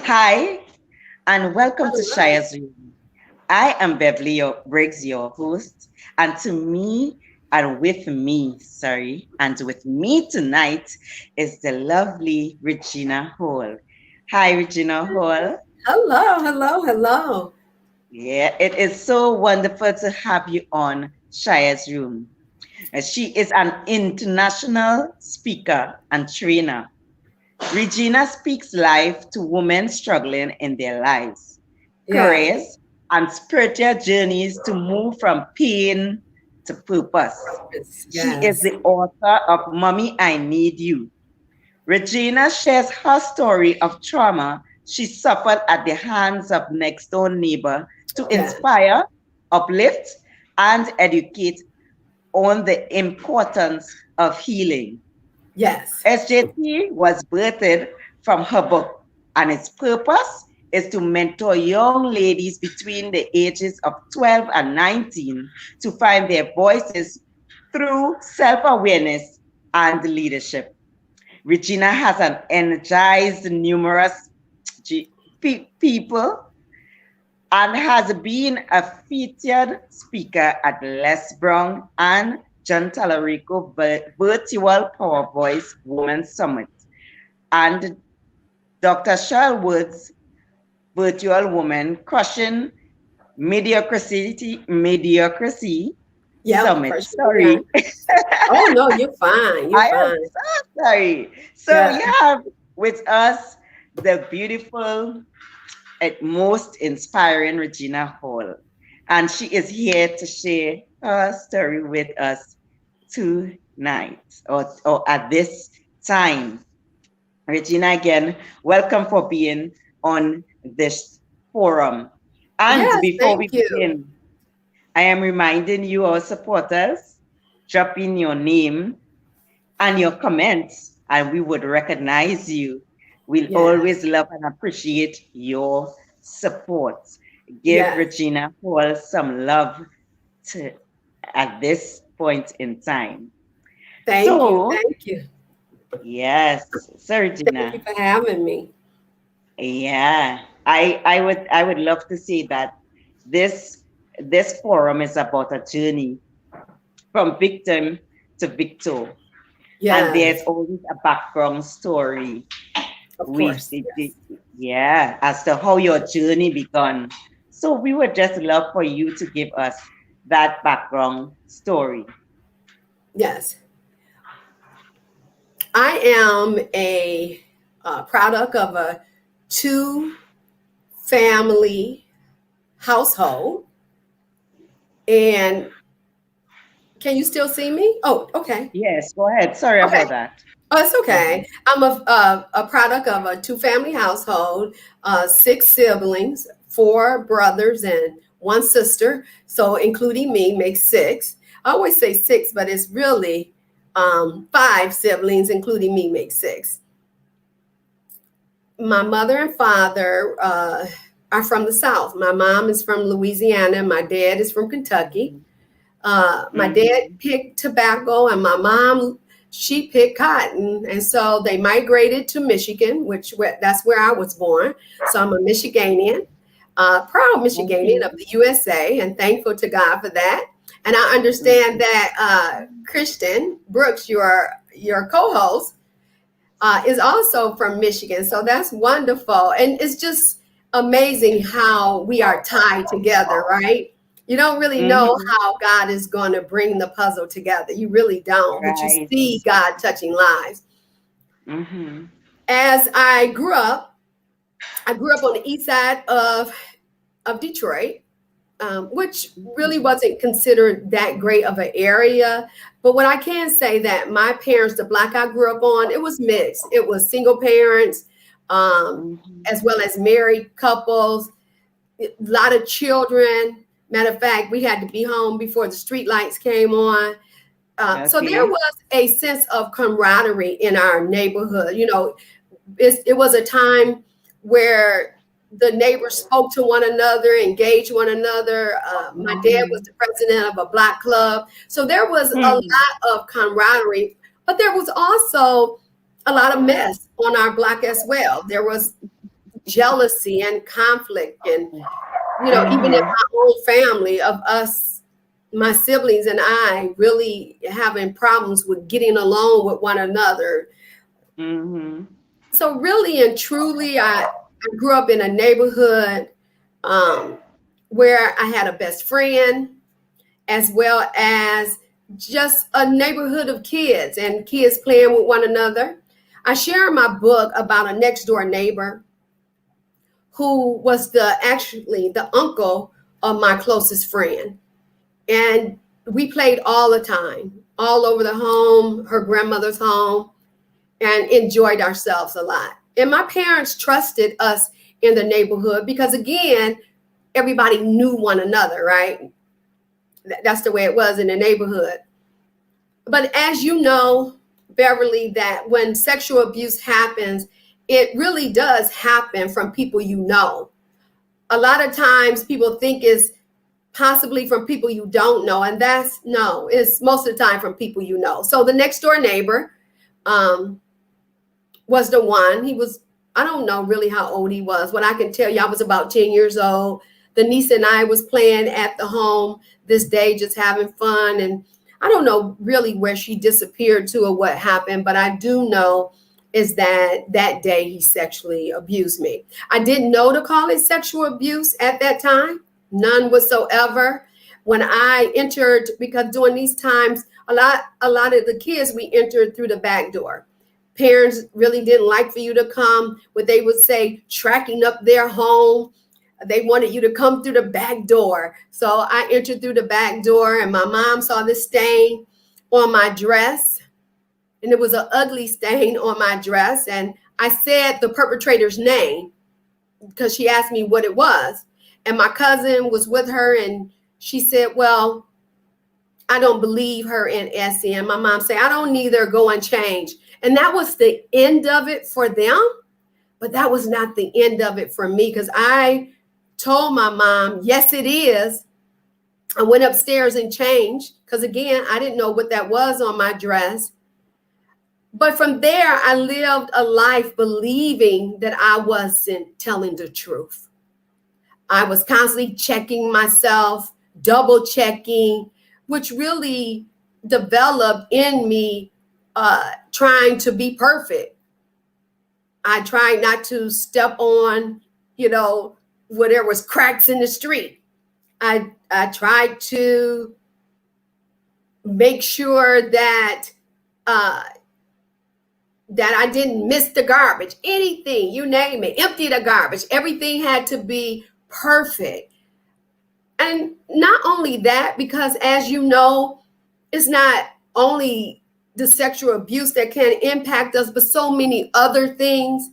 Hi, and welcome to All right. Shia's Room. I am Beverly Briggs, your host, and and with me tonight is the lovely Regina Hall. Hi, Regina Hall. Hello, hello, hello. Yeah, it is so wonderful to have you on Shia's Room. She is an international speaker and trainer. Regina speaks life to women struggling in their lives, Yeah. careers, and spiritual journeys to move from pain to purpose. She is Yes. the author of Mommy, I Need You. Regina shares her story of trauma she suffered at the hands of next door neighbor to Yeah. inspire, uplift, and educate on the importance of healing. Yes. SJT was birthed from her book, and its purpose is to mentor young ladies between the ages of 12 and 19 to find their voices through self awareness and leadership. Regina has an energized numerous people and has been a featured speaker at Les Brown and John Talarico Virtual Power Voice Women's Summit and Dr. Sherwood's Virtual Woman Crushing Mediocrity Yep. Summit. Crushing the young. Sorry, Oh no, you're fine. You're I am fine. so sorry. So we Yeah. have with us the beautiful and most inspiring Regina Hall. And she is here to share her story with us tonight or at this time. Regina, again, welcome for being on this forum. And Yes. before we Thank you. begin, I am reminding you, our supporters, drop in your name and your comments, and we would recognize you. We'll always Yes. love and appreciate your support. Give Yes. Regina Hall some love to, at this point in time. Thank you. So, Thank you. yes, so Thank Regina, you for having me. yeah, I would love to say that this this forum is about a journey from victim to victor, and there's Yes. always a background story. Of We, course. it, it- Yes. yeah, as to how your journey began. So we would just love for you to give us that background story. Yes. I am a product of a two family household. And can you still see me? Oh, okay. Yes, go ahead. Sorry Okay. about that. Oh, it's Mhm. okay. I'm a product of a two family household, six siblings, four brothers, and one sister. So, including me, makes six. I always say six, but it's really five siblings, including me, makes six. My mother and father are from the South. My mom is from Louisiana, and my dad is from Kentucky. My dad Mhm. picked tobacco, and my mom she picked cotton, and so they migrated to Michigan, that's where I was born. So I'm a Michiganian, proud Michiganian Mhm. of the USA, and thankful to God for that. And I understand Mhm. that Christian Brooks, your co-host, is also from Michigan. So that's wonderful. And it's just amazing how we are tied together, right? You don't really know Mhm. how God is going to bring the puzzle together. You really don't, but you Right. see God touching lives. Mhm. As I grew up on the east side of Detroit, which really Mhm. wasn't considered that great of an area. But what I can say that my parents, the block I grew up on, it was mixed. It was single parents, Mhm. as well as married couples, a lot of children. Matter of fact, we had to be home before the street lights came on. So there Okay. was a sense of camaraderie in our neighborhood. It was a time where the neighbors spoke to one another, engaged one another. My dad was Mhm. the president of a black club. So there was a Mhm. lot of camaraderie, but there was also a lot of mess on our block as well. There was jealousy and conflict. And, even in Mm-hmm. my own family of us, my siblings and I really having problems with getting along with one another. Mm-hmm. So really and truly, I grew up in a neighborhood um, where I had a best friend, as well as just a neighborhood of kids and kids playing with one another. I share in my book about a next door neighbor who was actually the uncle of my closest friend. And we played all the time, all over the home, her grandmother's home, and enjoyed ourselves a lot. And my parents trusted us in the neighborhood because, again, everybody knew one another, right? That's the way it was in the neighborhood. But as you know, Beverly, that when sexual abuse happens, it really does happen from people you know. A lot of times people think it's possibly from people you don't know, and that's no, it's most of the time from people you know. So the next door neighbor um, was the one. He was, I don't know really how old he was. What I can tell you, I was about 10 years old. The niece and I was playing at the home this day, just having fun. And I don't know really where she disappeared to or what happened, but I do know is that that day he sexually abused me. I didn't know to call it sexual abuse at that time, none whatsoever. When I entered, because during these times, a lot of the kids we entered through the back door. Parents really didn't like for you to come, what they would say, tracking up their home. They wanted you to come through the back door. So I entered through the back door, and my mom saw this stain on my dress, and it was an ugly stain on my dress. And I said the perpetrator's name because she asked me what it was. And my cousin was with her, and she said, well, I don't believe her in Essie. And my mom said, I don't neither, go and change. And that was the end of it for them. But that was not the end of it for me, because I told my mom, yes, it is. I went upstairs and changed because, again, I didn't know what that was on my dress. But from there, I lived a life believing that I wasn't telling the truth. I was constantly checking myself, double checking, which really developed in me trying to be perfect. I tried not to step on, where there was cracks in the street. I tried to make sure uh, that I didn't miss the garbage, anything, you name it, empty the garbage. Everything had to be perfect. And not only that, because as you know, it's not only the sexual abuse that can impact us, but so many other things.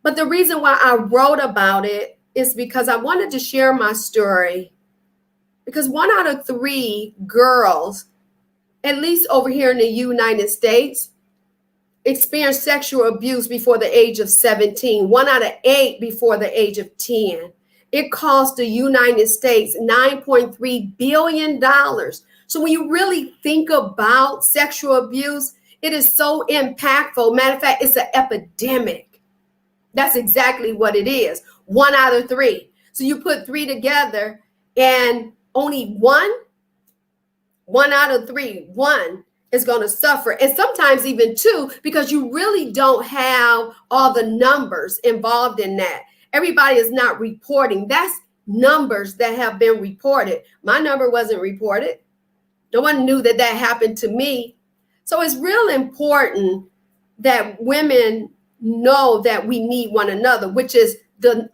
But the reason why I wrote about it is because I wanted to share my story. Because 1 out of 3 girls, at least over here in the United States, experience sexual abuse before the age of 17. 1 out of 8 before the age of 10. It cost the United States $9.3 billion. So when you really think about sexual abuse, it is so impactful. Matter of fact, it's an epidemic. That's exactly what it is. 1 out of 3. So you put 3 together, and only one out of 3, one is going to suffer. And sometimes even 2, because you really don't have all the numbers involved in that. Everybody is not reporting. That's numbers that have been reported. My number wasn't reported. No one knew that happened to me. So it's real important that women know that we need one another, which is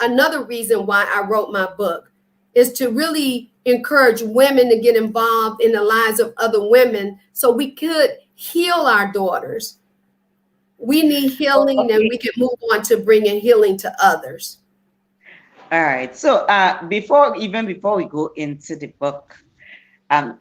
another reason why I wrote my book, is to really encourage women to get involved in the lives of other women so we could heal our daughters. We need healing, and Okay. we can move on to bringing healing to others. All right. So before we go into the book, um,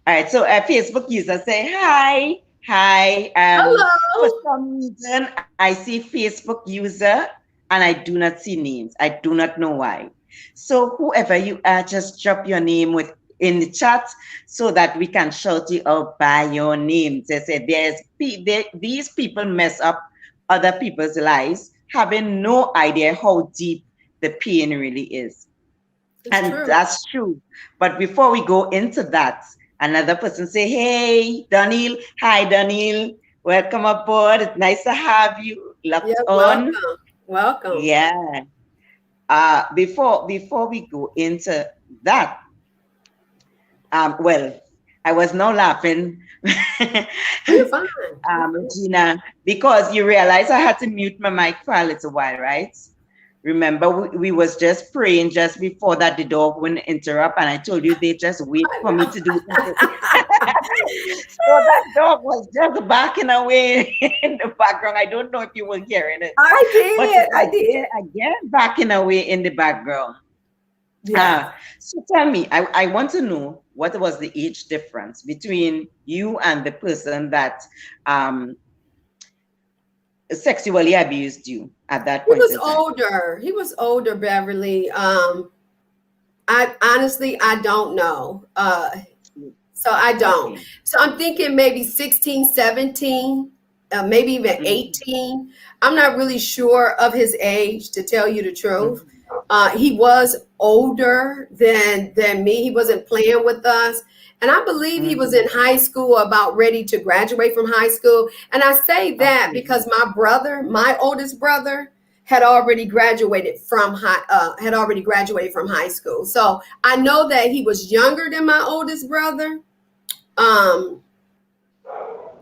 all right. So a Facebook user say hi, hi. For Hello. some reason, I see Facebook user and I do not see names. I do not know why. So whoever you are, just drop your name with in the chat so that we can shout you out by your names. They say these people mess up other people's lives. having no idea how deep the pain really is. It's And true. that's true. But before we go into that, another person say, hey, Daniel. Hi, Daniel. Welcome aboard. It's nice to have you Yeah, locked on. welcome. Welcome. Yeah. Before we go into that, well, I was now laughing, You're fine. Regina, because you realize I had to mute my mic for a little while, right? Remember, we was just praying just before that the dog wouldn't interrupt, and I told you they just wait I for me know. to do something. So that dog was just barking away in the background. I don't know if you were hearing it, I but it did. I was did. there again barking away in the background. Yes. So tell me, I want to know what was the age difference between you and the person that um, sexually abused you at that He point was in time. older. He was older, Beverly. I honestly I don't know. So I don't. Okay. So I'm thinking maybe 16, 17, maybe even Mhm, 18. I'm not really sure of his age, to tell you the truth. mhm, He was older than me. He wasn't playing with us. And I believe he was mhm. in high school, about ready to graduate from high school. And I say that Okay. because my brother, my oldest brother, had already graduated from high school. So I know that he was younger than my oldest brother. Um,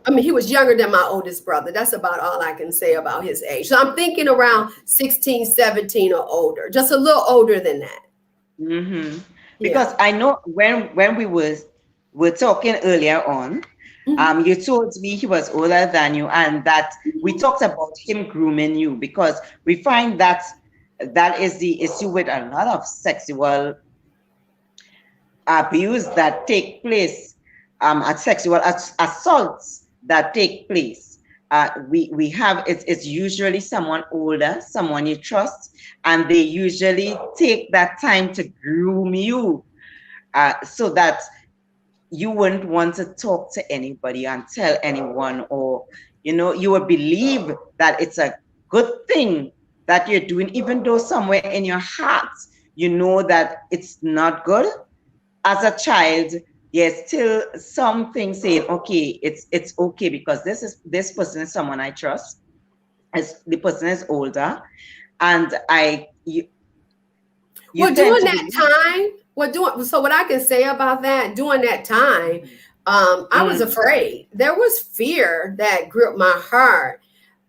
I mean, he was younger than my oldest brother. That's about all I can say about his age. So I'm thinking around 16, 17 or older, just a little older than that. Hmm. Yeah. Because I know when we were talking earlier on, Hmm. you told me he was older than you, and that we talked about him grooming you because we find that that is the issue with a lot of sexual abuse that take place, at sexual assaults that take place. We have it's usually someone older, someone you trust, and they usually take that time to groom you, so that you wouldn't want to talk to anybody and tell anyone, or you would believe that it's a good thing that you're doing, even though somewhere in your heart you know that it's not good. As a child, there's still something saying, okay, it's okay because this person is someone I trust. As the person is older, and you Well, tend during to that believe. time, so what I can say about that, during that time, Mhm. I was Mm, afraid. There was fear that gripped my heart.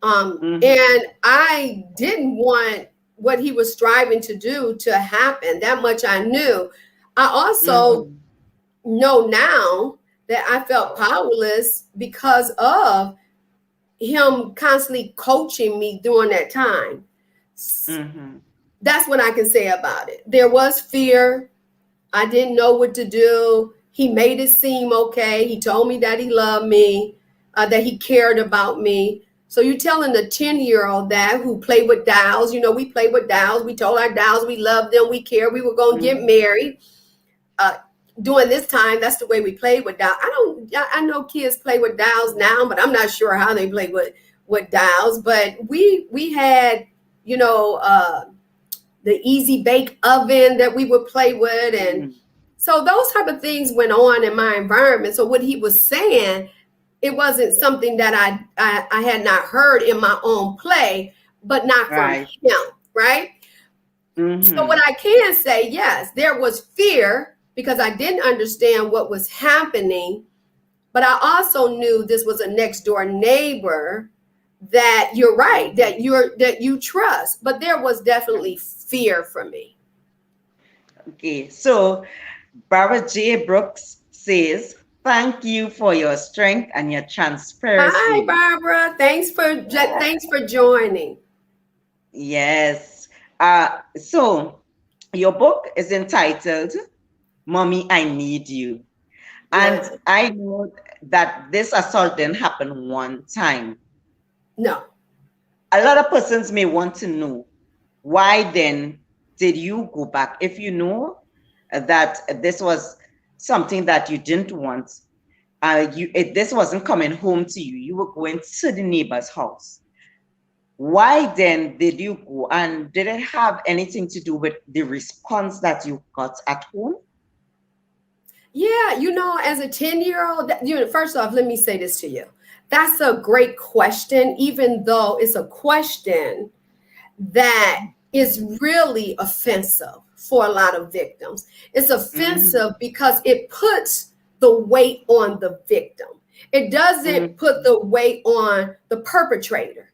mhm, And I didn't want what he was striving to do to happen. That much I knew. I also mhm, know now that I felt powerless because of him constantly coaching me during that time. mhm, That's what I can say about it. There was fear. I didn't know what to do. He made it seem okay. He told me that he loved me, that he cared about me. So you're telling a 10-year-old that, who played with dolls, we played with dolls. We told our dolls we loved them, we cared, we were going to get mhm, married. Uh, During this time, that's the way we played with dolls. I know kids play with dolls now, but I'm not sure how they play with dolls. But we had, you know, uh, the easy bake oven that we would play with, and mhm. so those type of things went on in my environment. So what he was saying, it wasn't something that I had not heard in my own play, but not from Right. him, right? So what Mhm, I can say, yes, there was fear because I didn't understand what was happening, but I also knew this was a next door neighbor that you're right, mhm. that you trust, but there was definitely fear for me. Okay, so Barbara J. Brooks says, thank you for your strength and your Hi, transparency. Barbara. Thanks for joining. Yes. So your book is entitled Mommy, I Need You. And Yeah. I know that this assault didn't happen one time. No. A lot of persons may want to know, why then did you go back? If you know that this was something that you didn't want, this wasn't coming home to you, you were going to the neighbor's house. Why then did you go? And did it have anything to do with the response that you got at home? Yeah, as a 10-year-old, first off, let me say this to you. That's a great question, even though it's a question that is really offensive for a lot of victims. It's Mm-hmm. offensive because it puts the weight on the victim. It doesn't put the weight on the perpetrator.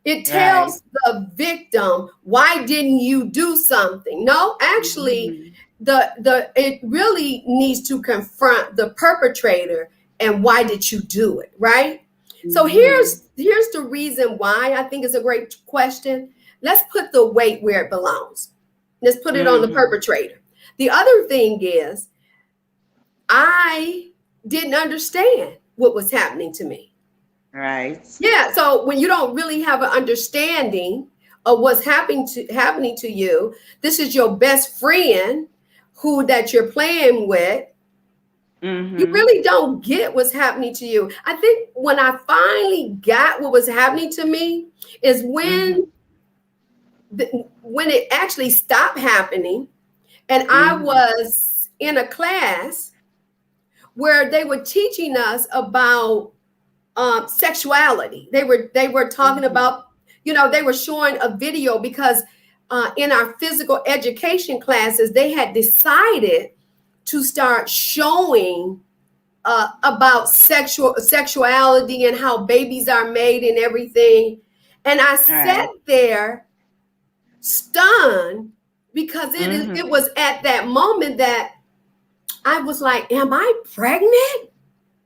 It Right. tells the victim, why didn't you do something? No, actually, Mm-hmm. the it really needs to confront the perpetrator and why did you do it, right? So Mm-hmm. here's the reason why I think it's a great question. Let's put the weight where it belongs. Let's put it on the Mm-hmm. perpetrator. The other thing is, I didn't understand what was happening to me. Right. Yeah, so when you don't really have an understanding of what's happening to you, this is your best friend who that you're playing with. You Mm-hmm. really don't get what's happening to you. I think when I finally got what was happening to me is Mm-hmm. when it actually stopped happening, and I Mm-hmm. was in a class where they were teaching us about sexuality. They were talking Mm-hmm. about, they were showing a video because in our physical education classes they had decided to start showing about sexuality and how babies are made and everything. And I sat Right. there stunned because Mm-hmm. it was at that moment that I was like, am I pregnant?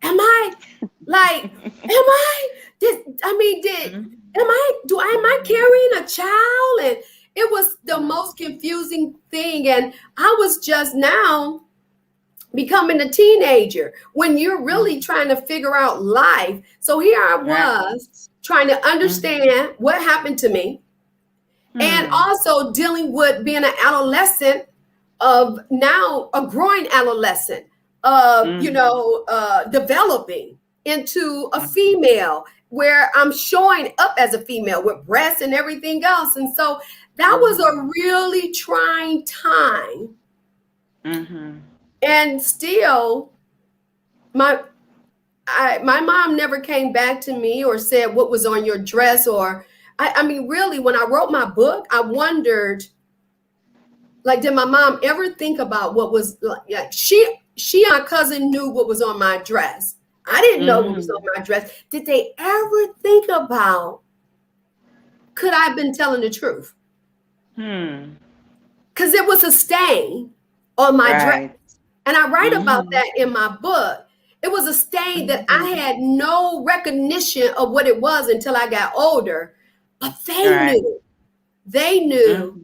Am I like, am I did I mean did Mm-hmm. am I carrying a child? And it was the Mm-hmm. most confusing thing. And I was just now becoming a teenager when you're really trying to figure out life. So here I Right. was trying to Mm-hmm. understand what happened to me, and Hmm. also dealing with being an adolescent, of now a growing adolescent, of Mm-hmm. developing into a female where I'm showing up as a female with breasts and everything else. And so that was Mm-hmm. a really trying time. Mm-hmm. And still, my my mom never came back to me or said what was on your dress. Or I mean, really, when I wrote my book, I wondered, like, did my mom ever think about what was like? She and my cousin knew what was on my dress. I didn't know what was on Mm-hmm. my dress. Did they ever think about, could I have been telling the truth? Hmm. Because it was a stain on my dress. Right. And I write about Mm-hmm. that in my book. It was a stain that I Mm-hmm. had no recognition of what it was until I got older. But they Right. knew. They knew. Mm-hmm.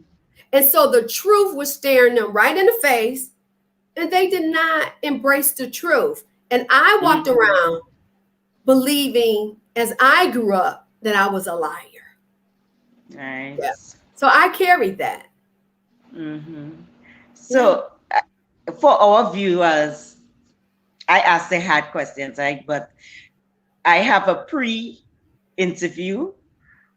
And so the truth was staring them right in the face, and they did not embrace the truth. And I walked Mm-hmm. around believing, as I grew up, that I was a liar. Right. Yeah. So I carried that. Mm-hmm. Yeah. So for our viewers, I asked the hard questions, right? But I have a pre-interview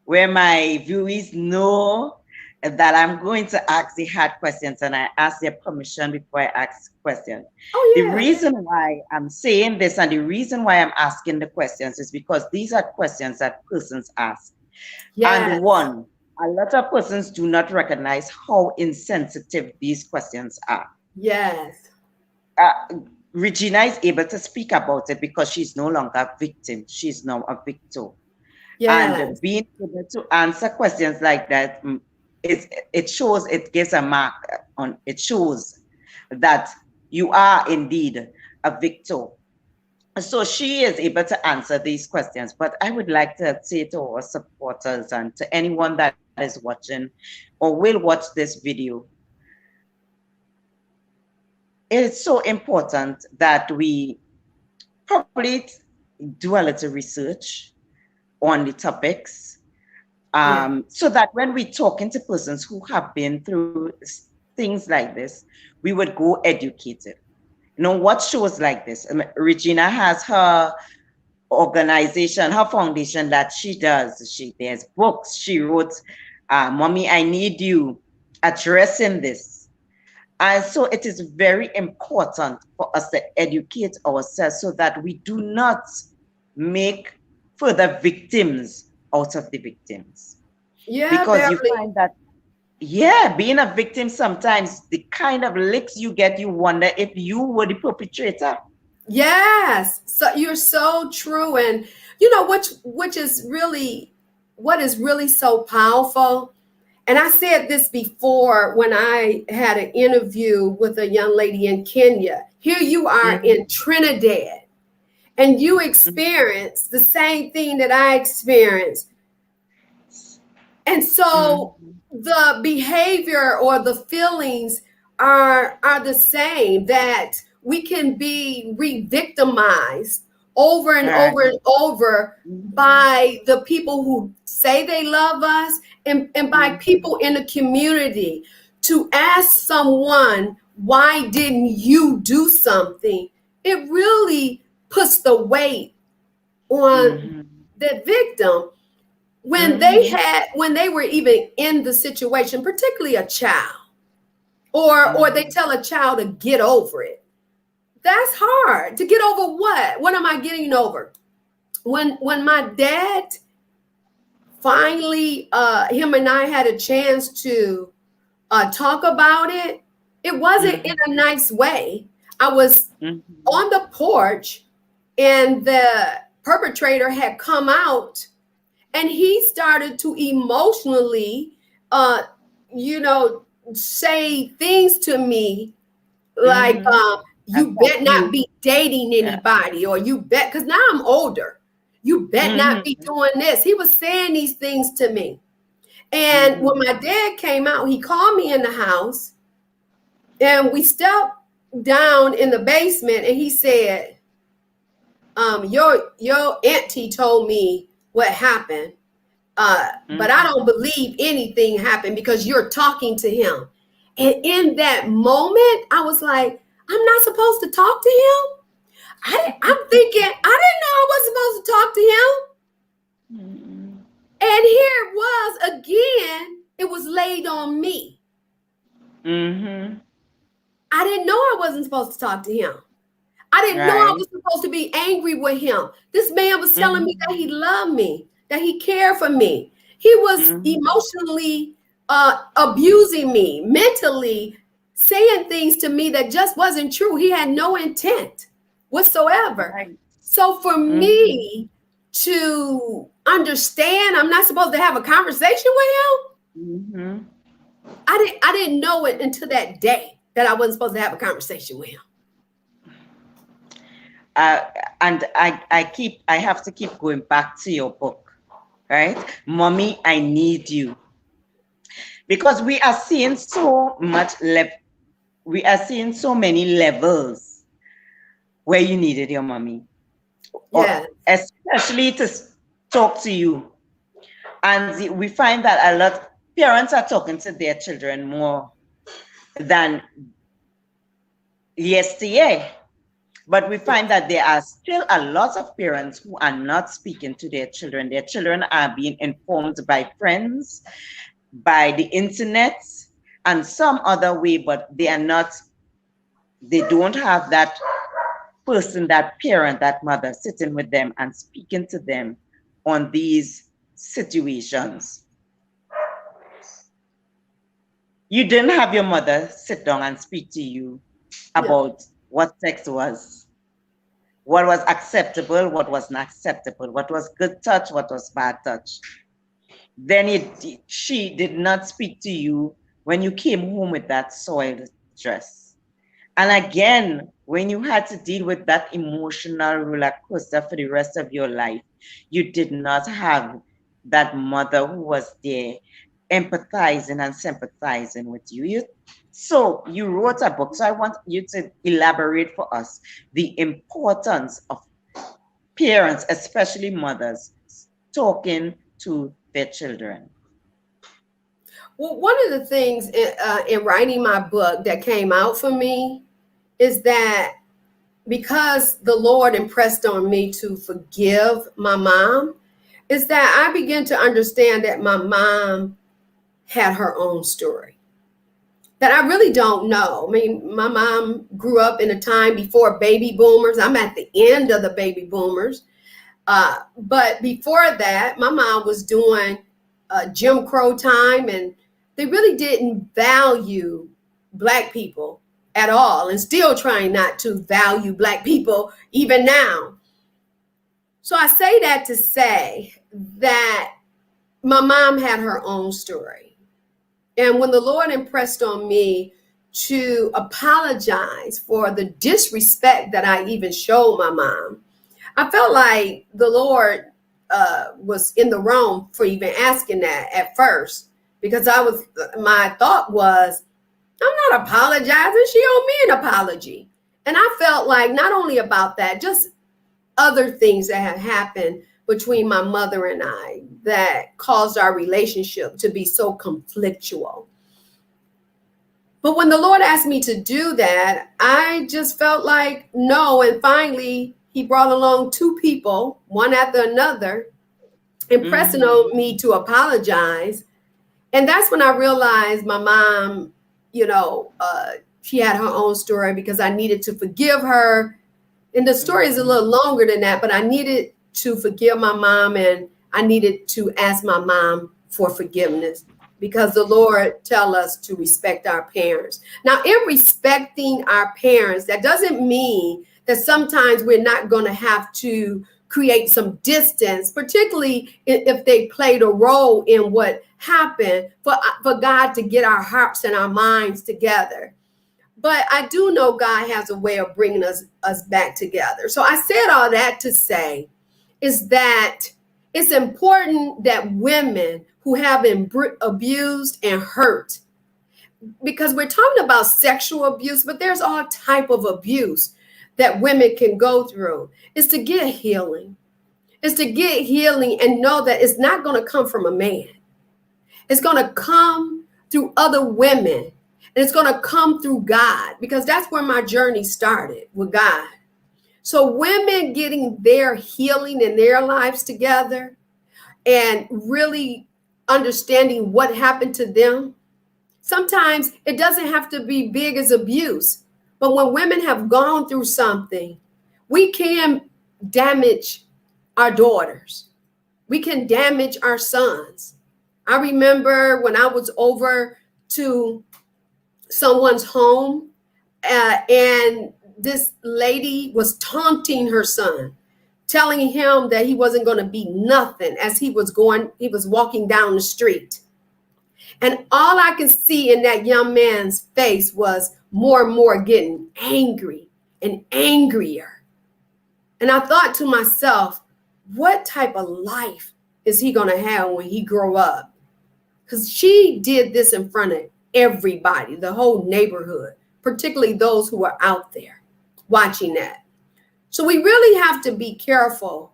where my viewers know that I'm going to ask the hard questions, and I ask their permission before I ask questions. The Oh, yeah. reason why I'm saying this and the reason why I'm asking the questions is because these are questions that persons ask. And Yes. one, a lot of persons do not recognize how insensitive these questions are. Yes. Uh, Regina is able to speak about it because she's no longer a victim, she's now a victor. And Yes. being able to answer questions like that, it shows, it gives a mark on, it shows that you are indeed a victor. So she is able to answer these questions. But I would like to say to our supporters and to anyone that is watching or will watch this video, it is so important that we probably do a little research on the topics, Yeah. so that when we talking to persons who have been through things like this, we would go educated. You know, what shows like this? Regina has her organization, her foundation that she does. There's books she wrote, Mommy, I Need You, addressing this. And so it is very important for us to educate ourselves so that we do not make further victims out of the victims. Yeah, Because you Beverly. find that, yeah, being a victim sometimes, the kind of licks you get, you wonder if you were the perpetrator. Yes. So you're so true. And you know which is really what is really so powerful. And I said this before when I had an interview with a young lady in Kenya. Here you are Mm-hmm. in Trinidad and you Mm-hmm. experience the same thing that I experienced. And so Mm-hmm. the behavior or the feelings are the same, that we can be re-victimized over and Right. over and over Mm-hmm. by the people who say they love us, and by Mm-hmm. people in the community. To ask someone, why didn't you do something? It really puts the weight on Mm-hmm. the victim Mm-hmm. when they were even in the situation, particularly a child, or they Mm-hmm. tell a child to get over it. That's hard. To get over what am I getting over? When my dad finally, him and I had a chance to talk about it, it wasn't in Mm-hmm. a nice way. I was Mm-hmm. on the porch and the perpetrator had come out, and he started to emotionally uh you know say things to me like, Mm-hmm. you Attack bet not you. be dating Yeah. anybody, or you bet, because now I'm older, you bet not be Mm-hmm. doing this. He was saying these things to me. And when Mm-hmm. my dad came out, he called me in the house, and we stepped down in the basement, and he said, your auntie told me what happened, but I Mm-hmm. don't believe anything happened because you're talking to him. And in that moment, I was like, I'm not supposed to talk to him. I'm thinking, I didn't know I was supposed to talk to him. Mm-hmm. And here it was again, it was laid on me. Mm-hmm. I didn't know I wasn't supposed to talk to him. I didn't know I Right. was supposed to be angry with him. This man was telling me that he Mm-hmm. loved me, that he cared for me. He was Mm-hmm. emotionally abusing me, mentally saying things to me that just wasn't true. He had no intent whatsoever. Right. So for Mm-hmm. me to understand, I'm not supposed to have a conversation with him. Mm-hmm. I didn't know it until that day that I wasn't supposed to have a conversation with him. Uh, and I have to keep going back to your book, right? Mommy, I Need You. Because we are seeing so much we are seeing so many levels where you needed your mommy, or Yeah. especially to talk to you. And we find that a lot parents are talking to their children more than yesteryear. But we find that there are still a lot of parents who are not speaking to their children. Their children are being informed by friends, by the internet, and some other way, but they don't have that person, that parent, that mother sitting with them and speaking to them on these situations. You didn't have your mother sit down and speak to you No. about what sex was, what was acceptable, what was not acceptable, what was good touch, what was bad touch. Then she did not speak to you when you came home with that soiled dress. And again, when you had to deal with that emotional roller coaster for the rest of your life, you did not have that mother who was there empathizing and sympathizing with you. So you wrote a book. So I want you to elaborate for us the importance of parents, especially mothers, talking to their children. Well, one of the things in writing my book that came out for me is that because the Lord impressed on me to forgive my mom, is that I began to understand that my mom had her own story that I really don't know. I mean, my mom grew up in a time before baby boomers. I'm at the end of the baby boomers. But before that, my mom was doing Jim Crow time, and they really didn't value Black people at all, and still trying not to value Black people even now. So I say that to say that my mom had her own story. And when the Lord impressed on me to apologize for the disrespect that I even showed my mom, I felt like the Lord was in the wrong for even asking that at first, because my thought was, I'm not apologizing. She owed me an apology. And I felt like not only about that, just other things that have happened between my mother and I that caused our relationship to be so conflictual. But when the Lord asked me to do that, I just felt like no. And finally, He brought along two people, one after another, impressing Mm-hmm. on me to apologize. And that's when I realized my mom, she had her own story, because I needed to forgive her. And the story is a Mm-hmm. little longer than that, but I needed to forgive my mom, and I needed to ask my mom for forgiveness, because the Lord tell us to respect our parents. Now, in respecting our parents, that doesn't mean that sometimes we're not going to have to create some distance, particularly if they played a role in what happened, for God to get our hearts and our minds together. But I do know God has a way of bringing us back together. So I said all that to say is that it's important that women who have been abused and hurt, because we're talking about sexual abuse, but there's all type of abuse that women can go through, is to get healing. Is to get healing and know that it's not going to come from a man. It's going to come through other women. And it's going to come through God, because that's where my journey started, with God. So women getting their healing in their lives together and really understanding what happened to them. Sometimes it doesn't have to be big as abuse, but when women have gone through something, we can damage our daughters. We can damage our sons. I remember when I was over to someone's home, and this lady was taunting her son, telling him that he wasn't going to be nothing as he was walking down the street. And all I could see in that young man's face was more and more getting angry and angrier. And I thought to myself, what type of life is he going to have when he grow up? Because she did this in front of everybody, the whole neighborhood, particularly those who are out there watching that. So we really have to be careful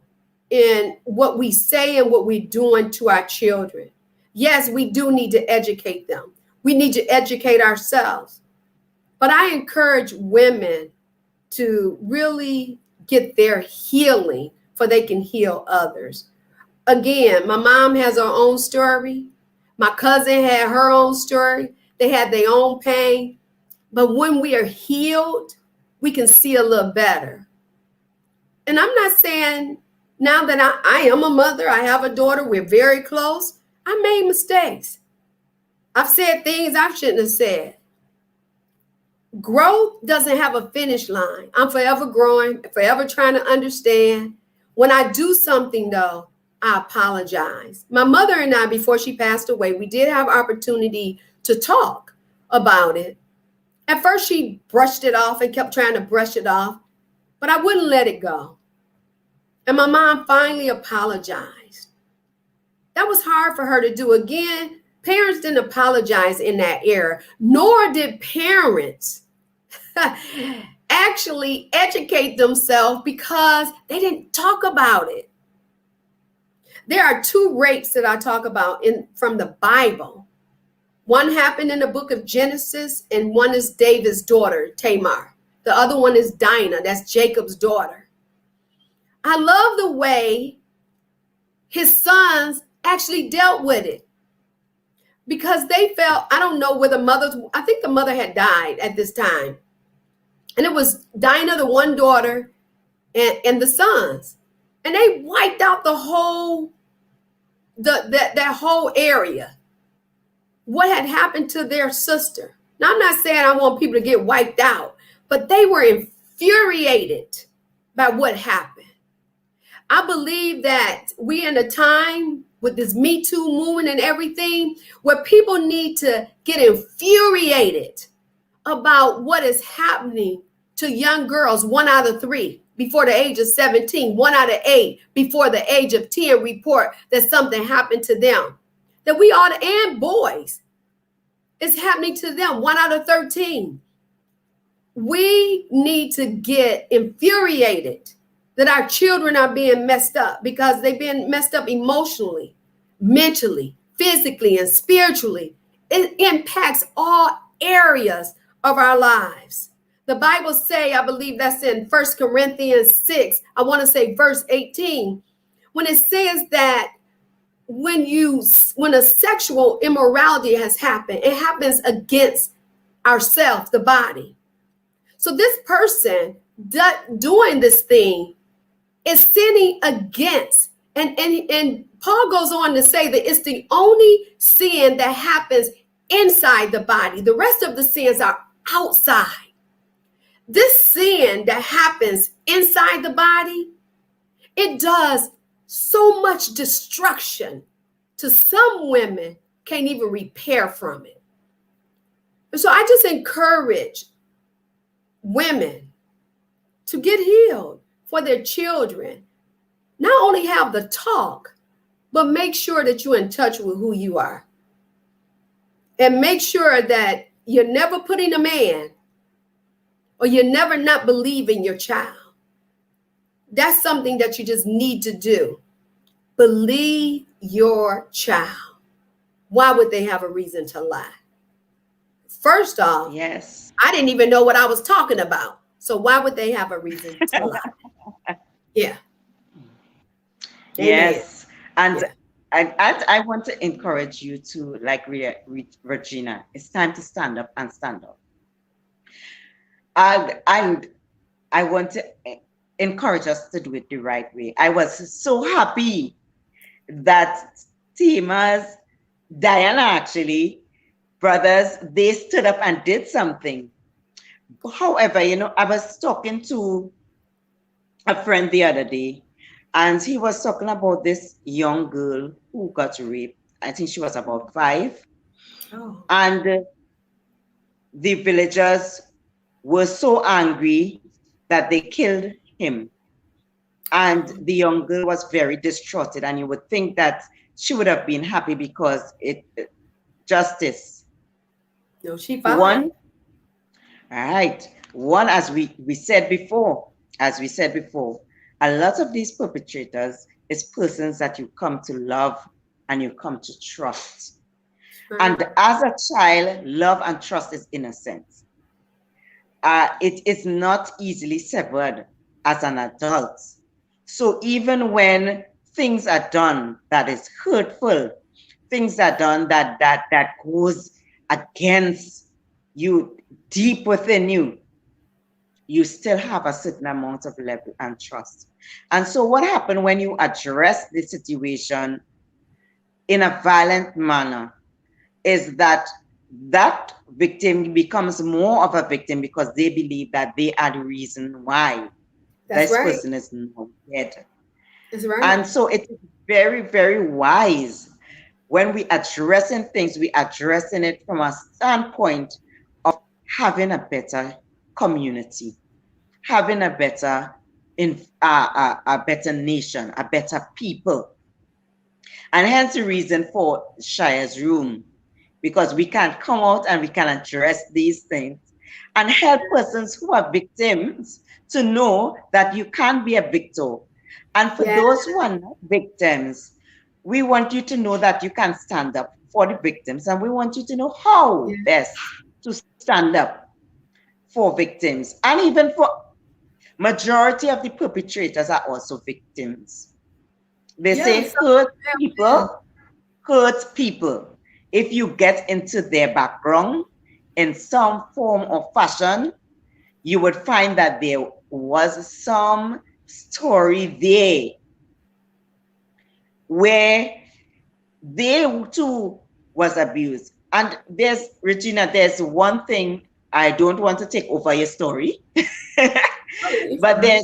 in what we say and what we're doing to our children. Yes, we do need to educate them. We need to educate ourselves. But I encourage women to really get their healing so they can heal others. Again, my mom has her own story. My cousin had her own story. They had their own pain. But when we are healed, we can see a little better. And I'm not saying now that I am a mother, I have a daughter, we're very close. I made mistakes. I've said things I shouldn't have said. Growth doesn't have a finish line. I'm forever growing, forever trying to understand. When I do something, though, I apologize. My mother and I, before she passed away, we did have opportunity to talk about it. At first, she brushed it off and kept trying to brush it off, but I wouldn't let it go. And my mom finally apologized. That was hard for her to do. Again, parents didn't apologize in that era, nor did parents actually educate themselves, because they didn't talk about it. There are two rapes that I talk about from the Bible. One happened in the book of Genesis, and one is David's daughter, Tamar. The other one is Dinah. That's Jacob's daughter. I love the way his sons actually dealt with it, because they felt, I don't know where the mother, I think the mother had died at this time. And it was Dinah, the one daughter, and the sons. And they wiped out the whole, that whole area. What had happened to their sister. Now, I'm not saying I want people to get wiped out, but they were infuriated by what happened. I believe that we in a time with this Me Too movement and everything, where people need to get infuriated about what is happening to young girls. 1 out of 3 before the age of 17, 1 out of 8 before the age of 10 report that something happened to them. That we ought to, and boys, it's happening to them. 1 out of 13. We need to get infuriated that our children are being messed up, because they've been messed up emotionally, mentally, physically, and spiritually. It impacts all areas of our lives. The Bible say, I believe that's in 1 Corinthians 6, I want to say verse 18, when it says that when a sexual immorality has happened, it happens against ourselves, the body. So this person doing this thing is sinning against, and Paul goes on to say that it's the only sin that happens inside the body. The rest of the sins are outside. This sin that happens inside the body, it does so much destruction to some women can't even repair from it. And so I just encourage women to get healed for their children. Not only have the talk, but make sure that you're in touch with who you are. And make sure that you're never putting a man, or you're never not believing your child. That's something that you just need to do. Believe your child. Why would they have a reason to lie? First off, Yes. I didn't even know what I was talking about. So why would they have a reason to lie? Yeah. Yes. And Yeah. I want to encourage you to, like Regina, it's time to stand up and stand up. And I want to encourage us to do it the right way. I was so happy that Tima's, Diana actually, brothers, they stood up and did something. However, I was talking to a friend the other day, and he was talking about this young girl who got raped. I think she was about 5. Oh. And the villagers were so angry that they killed him. And the young girl was very distraught. And you would think that she would have been happy because justice. No, she fine. One, all right. One, as we said before, a lot of these perpetrators is persons that you come to love and you come to trust. Right. And as a child, love and trust is innocent. It is not easily severed as an adult. So even when things are done that is hurtful, things are done that goes against you, deep within you, you still have a certain amount of level and trust. And so what happened when you address the situation in a violent manner is that victim becomes more of a victim because they believe that they are the reason why this person is now dead. That's right. And so it is very, very wise when we addressing things, we addressing it from a standpoint of having a better community, having a better nation, a better people. And hence the reason for Shia's room, because we can come out and we can address these things and help persons who are victims to know that you can be a victor. And for those who are not victims, we want you to know that you can stand up for the victims, and we want you to know how best to stand up for victims, and even for majority of the perpetrators are also victims. They Yeah, say some have been. hurt people. If you get into their background in some form or fashion, you would find that there was some story there where they too was abused. And there's, Regina, there's one thing, I don't want to take over your story, Oh, you're but fine.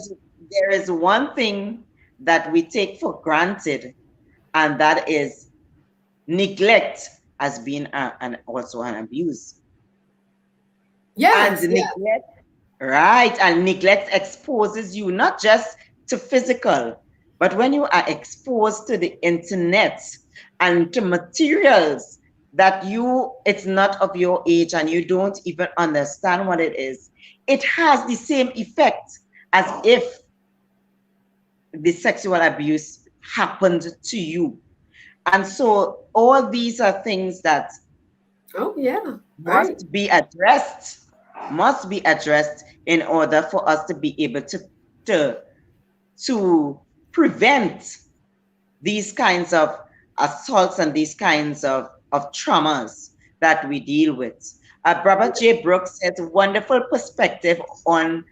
there is one thing that we take for granted, and that is neglect as being also an abuse. And Yes, yes. neglect, right? And neglect exposes you not just to physical, but when you are exposed to the internet and to materials that it's not of your age and you don't even understand what it is, it has the same effect as if the sexual abuse happened to you. And so all these are things that Oh, yeah. Right. must be addressed, must be addressed in order for us to be able to, to prevent these kinds of assaults and these kinds of traumas that we deal with. Brother J. Brooks has a wonderful perspective on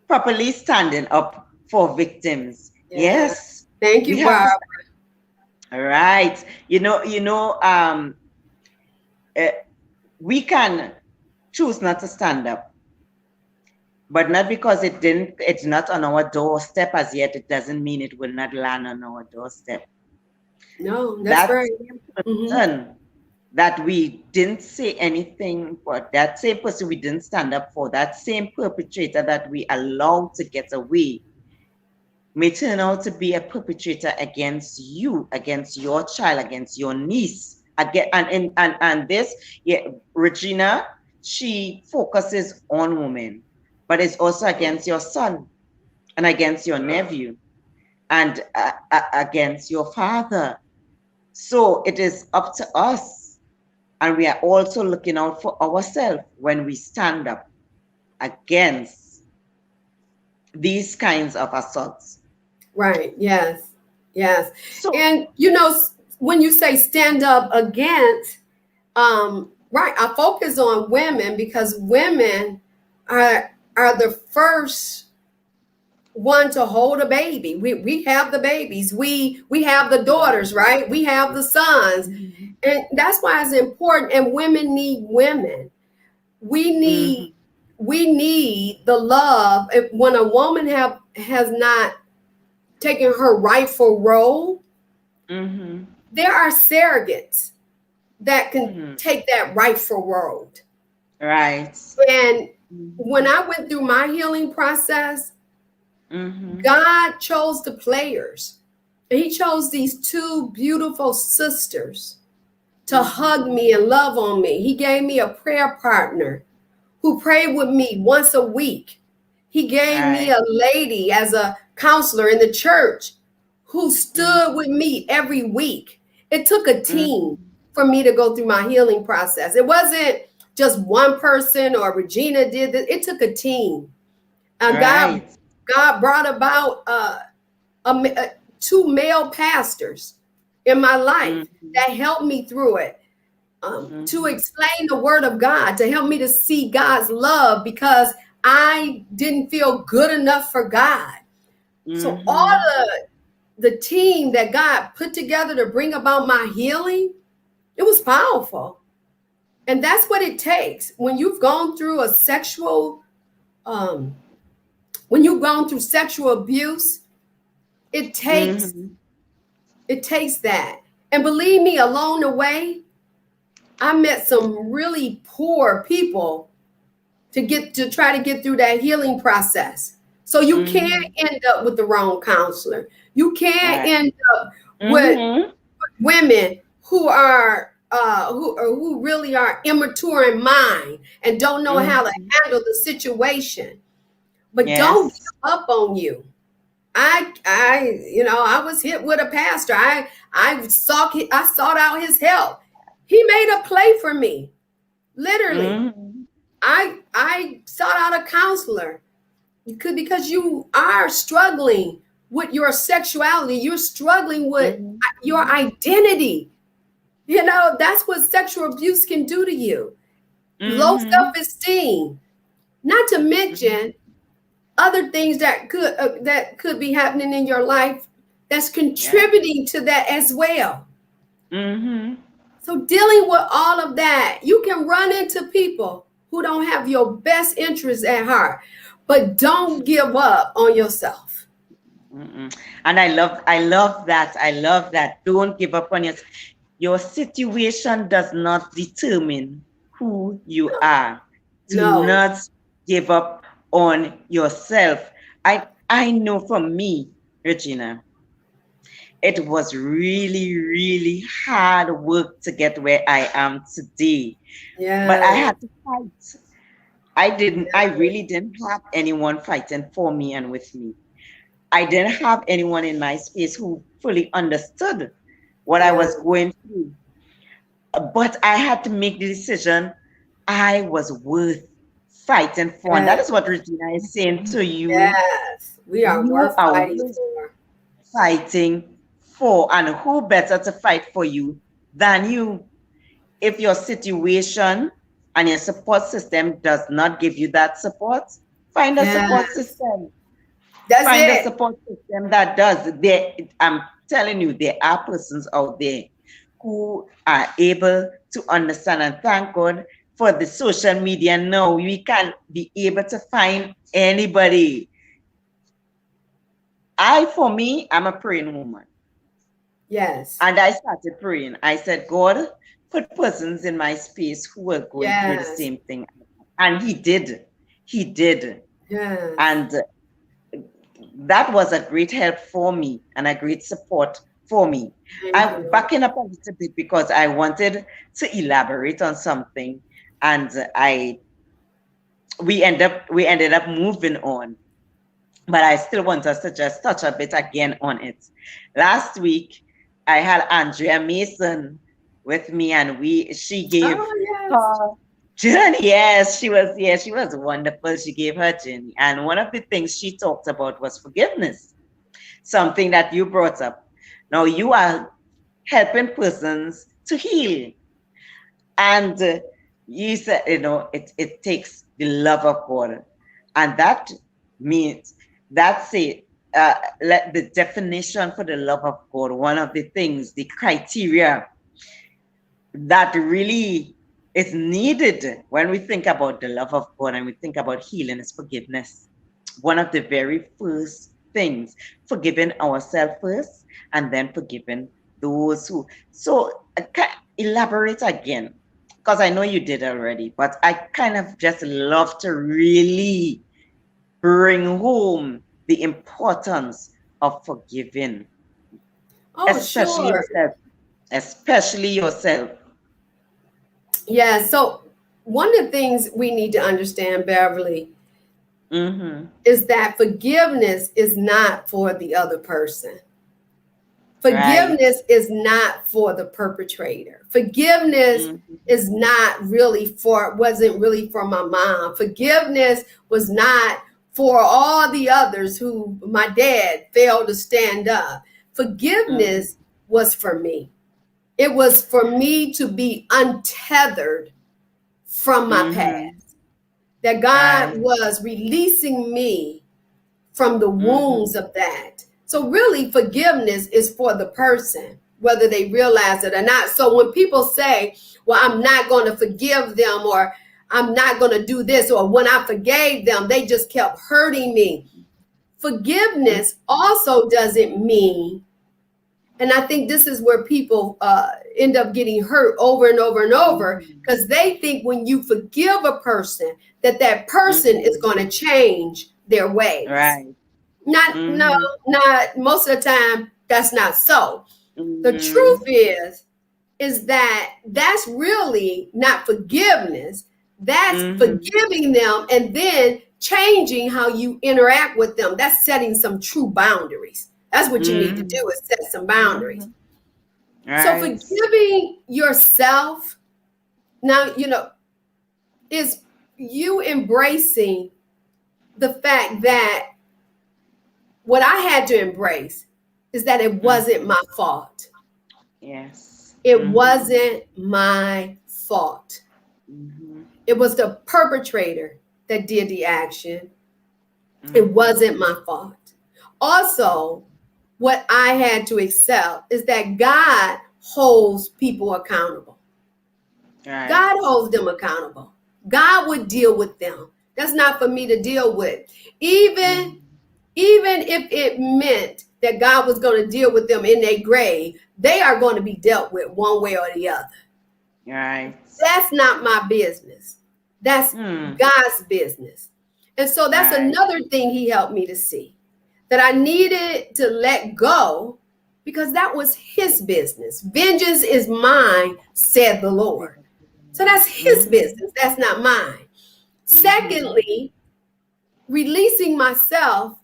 properly standing up for victims. Yeah. Yes, Thank we you, have to. Barb. Right. Uh, we can choose not to stand up, but not because it's not on our doorstep as yet, it doesn't mean it will not land on our doorstep. No, that's That right. same Hmm. person that we didn't say anything for, that same person we didn't stand up for, that same perpetrator that we allowed to get away, may turn out to be a perpetrator against you, against your child, against your niece. Again, and this, yeah, Regina, she focuses on women, but it's also against your son and against your nephew and against your father. So it is up to us, and we are also looking out for ourselves when we stand up against these kinds of assaults. Right. Yes. Yes. So, And when you say stand up against, right, I focus on women because women are the first one to hold a baby. We have the babies. We have the daughters, right? We have the sons. mhm, And that's why it's important. And women need women. We mhm, need we need the love. If, when a woman has not taken her rightful role, mhm, there are surrogates that can mhm. take that rightful role. Right. And when Mhm, I went through my healing process, mhm, God chose the players. He chose these two beautiful sisters to hug mhm. me and love on me. He gave me a prayer partner who prayed with me once a week. He gave me Right. a lady as a counselor in the church who stood Mhm, with me every week. It took a team mhm. for me to go through my healing process. It wasn't just one person or Regina did this. It took a team. And Right. God brought about two male pastors in my life Mhm, that helped me through it, to mhm, explain the word of God, to help me to see God's love because I didn't feel good enough for God. So all mhm, the team that God put together to bring about my healing, it was powerful. And that's what it takes when you've gone through a sexual, um, when you've gone through sexual abuse, it takes mhm. it takes that. And believe me, along the way, I met some really poor people to try to get through that healing process. So you can't Mhm. end up with the wrong counselor. You can't Right. end up with Mhm. women who really are immature in mind and don't know how to Mhm. handle the situation. But don't Yes. give up on you. I was hit with a pastor. I sought out his help. He made a play for me, literally. Mhm. I sought out a counselor. You could, because you are struggling with your sexuality. You're struggling with your Mm-hmm. identity. You know, that's what sexual abuse can do to you. Low Mm-hmm. self-esteem, not to mention other things that could be happening in your life that's Yeah. contributing to that as well. Mm-hmm. So dealing with all of that, you can run into people who don't have your best interests at heart, but don't give up on yourself. Mm-mm. And I love that. I love that. Don't give up on your situation does not determine who you are. Do No. not give up on yourself. I know for me, Regina, it was really, really hard work to get where I am today. But I Yeah. had to fight. I really didn't have anyone fighting for me and with me. I didn't have anyone in my space who fully understood what I Yeah. was going through. But I had to make the decision I was worth fighting for. And Yeah. that is what Regina is saying to you. Yes. We are You worth are fighting worth for. fighting for. And who better to fight for you than you? If your situation and your support system does not give you that support, find a support Yes. system. That's Find a it. support system that does. I'm telling you, there are persons out there who are able to understand, and thank God for the social media now. We can be able to find anybody. For me, I'm a praying woman. Yes. And I started praying. I said, God, put persons in my space who are going through the Yes. same thing. And He did. He did. Yes. And that was a great help for me and a great support for me. Thank I'm you. backing up a little bit because I wanted to elaborate on something, and I we ended up moving on. But I still want us to just touch a bit again on it. Last week, I had Andrea Mason with me, and she gave Oh, yes. her journey. Yes, she was wonderful. She gave her journey, and one of the things she talked about was forgiveness, something that you brought up. Now you are helping persons to heal, and you said, it takes the love of God, and that means that's it. Let the definition for the love of God, one of the things, the criteria that really is needed when we think about the love of God and we think about healing is forgiveness. One of the very first things, forgiving ourselves first and then forgiving those who. So, elaborate again, because I know you did already, but I kind of just love to really bring home the importance of forgiving, Oh, especially sure. yourself, especially yourself. Yeah. So, one of the things we need to understand, Beverly, Mm-hmm. is that forgiveness is not for the other person. Right. Forgiveness is not for the perpetrator. Forgiveness Mm-hmm. is not really wasn't really for my mom. Forgiveness was not for all the others who my dad failed to stand up. Mm-hmm. Forgiveness was for me. It was for me to be untethered from my Mm-hmm. past. That God Right. was releasing me from the Mm-hmm. wounds of that. So, really, forgiveness is for the person, whether they realize it or not. So, when people say, well, I'm not going to forgive them, or I'm not going to do this, or when I forgave them, they just kept hurting me. Forgiveness also doesn't mean, and I think this is where people end up getting hurt over and over and over, Mm-hmm. because they think when you forgive a person, that that person is Mm-hmm. going to change their ways. Right. Not, no, Mm-hmm. not most of the time. That's not so. The truth Mm-hmm. is that that's really not forgiveness. That's Mm-hmm. forgiving them and then changing how you interact with them. That's setting some true boundaries. That's what you need to Mm-hmm. do, is set some boundaries. Mm-hmm. So Right. forgiving yourself now, is you embracing the fact that what I had to embrace is that it wasn't my fault. Yes. It wasn't my fault. Mm-hmm. It was the perpetrator that did the action. It Mm-hmm. wasn't my fault. Also, what I had to accept is that God holds people accountable. Right. God holds them accountable. God would deal with them. That's not for me to deal with. Even Mm-hmm. even if it meant that God was going to deal with them in their grave, they are going to be dealt with one way or the other. Right. That's not my business. That's Hmm. God's business. And so that's Right. another thing he helped me to see, that I needed to let go because that was his business. Vengeance is mine, said the Lord. So that's his Mm-hmm. business. That's not mine. Mm-hmm. Secondly, releasing myself,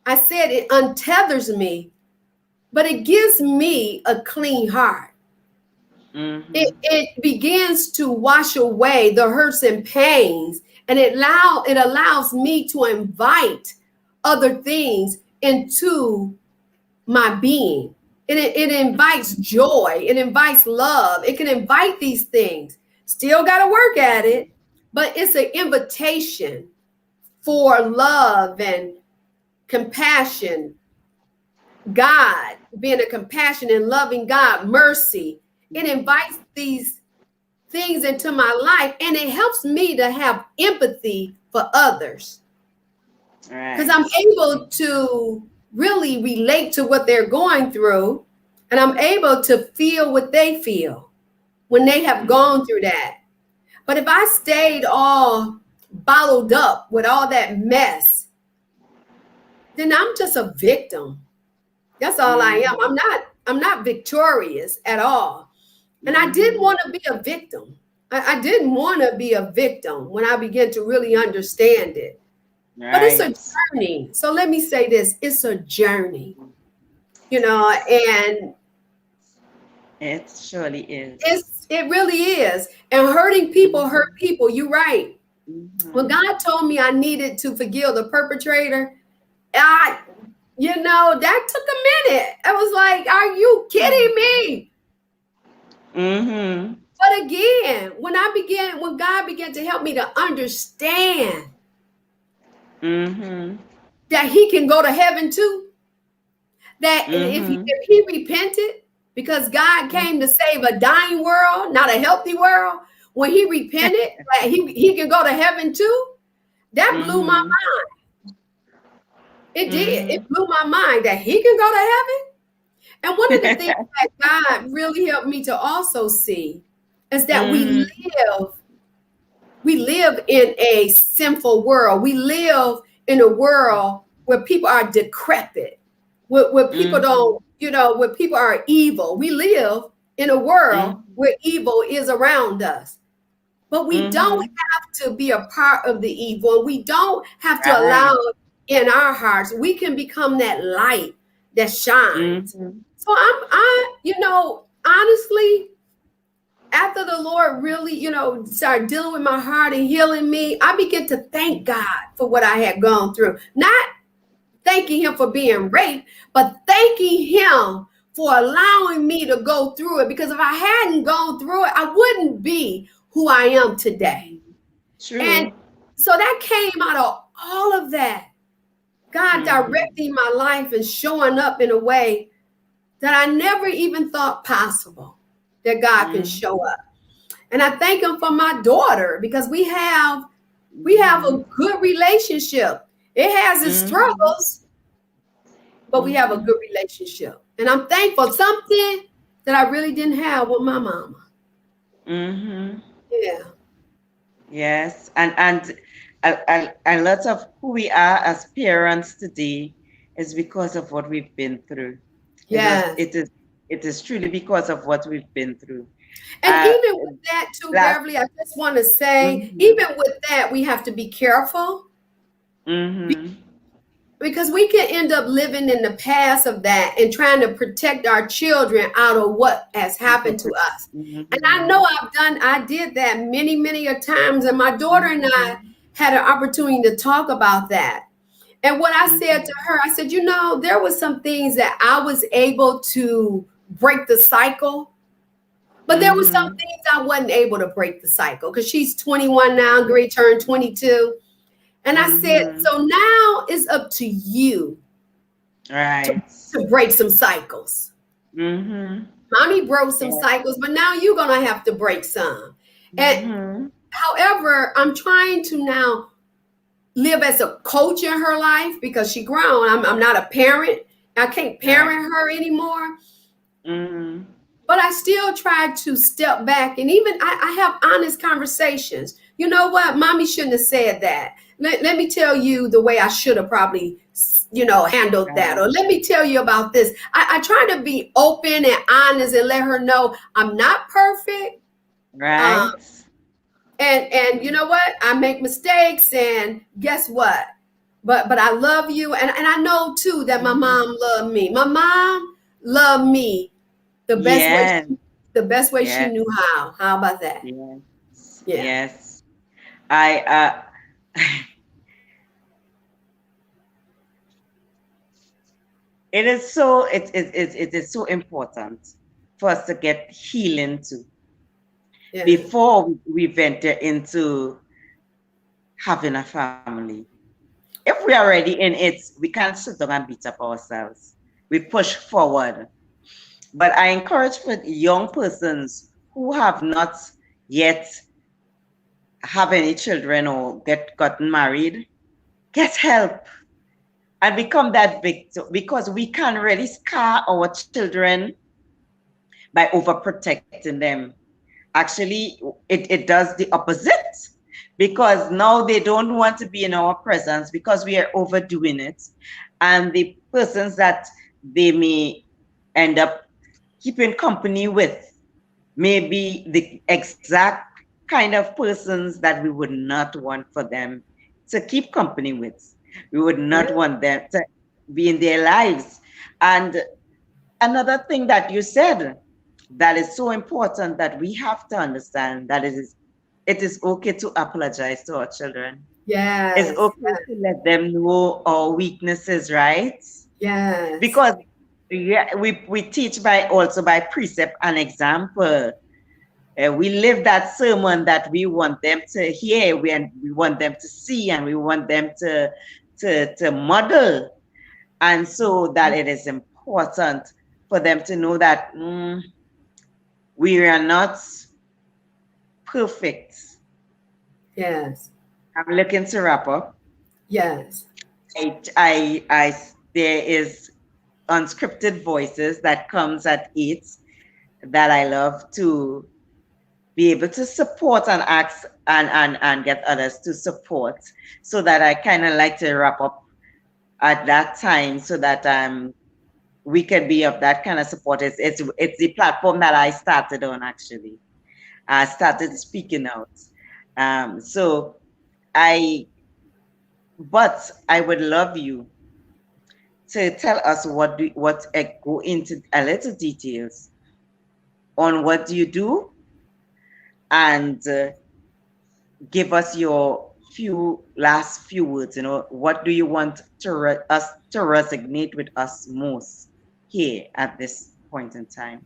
I said it untethers me, but it gives me a clean heart. Mm-hmm. It begins to wash away the hurts and pains, and it allows me to invite other things into my being. It invites joy, it invites love, it can invite these things. Still got to work at it, but it's an invitation for love and compassion. God, being a compassionate and loving God, mercy, it invites these things into my life, and it helps me to have empathy for others because Right. I'm able to really relate to what they're going through, and I'm able to feel what they feel when they have gone through that. But if I stayed all bottled up with all that mess, then I'm just a victim. That's all I am. Mm-hmm. I'm not victorious at all. And I didn't Mm-hmm. want to be a victim. I didn't want to be a victim when I began to really understand it. But it's a Right. journey. So let me say this, it's a journey, and It surely is. it really is. And hurting people hurt Mm-hmm. people. You're right. When Mm-hmm. God told me I needed to forgive the perpetrator, I, that took a minute. I was like, are you kidding me? Mm-hmm. But again, when God began to help me to understand Mm-hmm. that he can go to heaven too, that Mm-hmm. if he repented, because God came to save a dying world, not a healthy world, when he repented, that he can go to heaven too, that blew my Mm-hmm. mind. It did. It Mm-hmm. blew my mind that he can go to heaven. And one of the things that God really helped me to also see is that Mm-hmm. we live in a sinful world. We live in a world where people are decrepit, where people Mm-hmm. don't, where people are evil. We live in a world Mm-hmm. where evil is around us. But we don't Mm-hmm. have to be a part of the evil. We don't have to allow Right. it in our hearts. We can become that light that shines. Mm-hmm. So honestly, after the Lord really, started dealing with my heart and healing me, I began to thank God for what I had gone through. Not thanking him for being raped, but thanking him for allowing me to go through it. Because if I hadn't gone through it, I wouldn't be who I am today. Mm-hmm. And True. so that came out of all of that. God Mm-hmm. directing my life and showing up in a way that I never even thought possible that God can show Mm-hmm. up. And I thank him for my daughter because we have a Mm-hmm. good relationship. It has its Mm-hmm. struggles, but we have a Mm-hmm. good relationship. And I'm thankful, something that I really didn't have with my mama. Mm-hmm. Yeah. Yes, and a lot of who we are as parents today is because of what we've been through. It is Yes. it is it is truly because of what we've been through. And Uh, even with that too, last. Beverly, I just want to say, Mm-hmm. even with that, we have to be careful. Mm-hmm. because we can end up living in the past of that and trying to protect our children out of what has happened to us. And I know Mm-hmm. I did that many, many a times. And my daughter and I Mm-hmm. had an opportunity to talk about that. And what I said to Mm-hmm. her, I said, there was some things that I was able to break the cycle, but there was some Mm-hmm. things I wasn't able to break the cycle because she's 21 now, great turn 22. And I said, Mm-hmm. so now it's up to you to, Right. to break some cycles. Mm-hmm. Mommy broke some Yeah. cycles, but now you're going to have to break some. And Mm-hmm. however, I'm trying to now live as a coach in her life because she grown. I'm not a parent. I can't Right. parent her anymore. Mm-hmm. But I still try to step back and even I have honest conversations. You know what? Mommy shouldn't have said that. Let me tell you the way I should have probably, handled that. Right. Or let me tell you about this. I try to be open and honest and let her know I'm not perfect. Um, Right. and you know what? I make mistakes and guess what? But I love you and I know too that my Mm-hmm. mom loved me. My mom loved me the best way Yes. the best way she Yes. knew how. How about that? Yes. Yeah. Yes. I it is so important for us to get healing too Yeah. before we venture into having a family. If we are already in it, we can't sit down and beat up ourselves. We push forward. But I encourage for young persons who have not yet have any children or gotten married, get help and become that victim because we can really scar our children by overprotecting them. Actually, it does the opposite because now they don't want to be in our presence because we are overdoing it. And the persons that they may end up keeping company with may be the exact kind of persons that we would not want for them to keep company with. We would Yeah. not want them to be in their lives. And another thing that you said that is so important that we have to understand that it is okay to apologize to our children. It's Yes. okay to let them know our weaknesses, right? Yes. Because yeah, we teach by also by precept and example. We live that sermon that we want them to hear, we want them to see, and we want them to model. And so that it is important for them to know that we are not perfect. Yes. I'm looking to wrap up. Yes. There is unscripted voices that comes at it that I love to be able to support and ask and get others to support so that I kind of like to wrap up at that time so that we can be of that kind of support. It's the platform that I started on actually. I started speaking out. So I but I would love you to tell us what go into a little details on what do you do and give us your last few words. What do you want us to resonate with us most here at this point in time?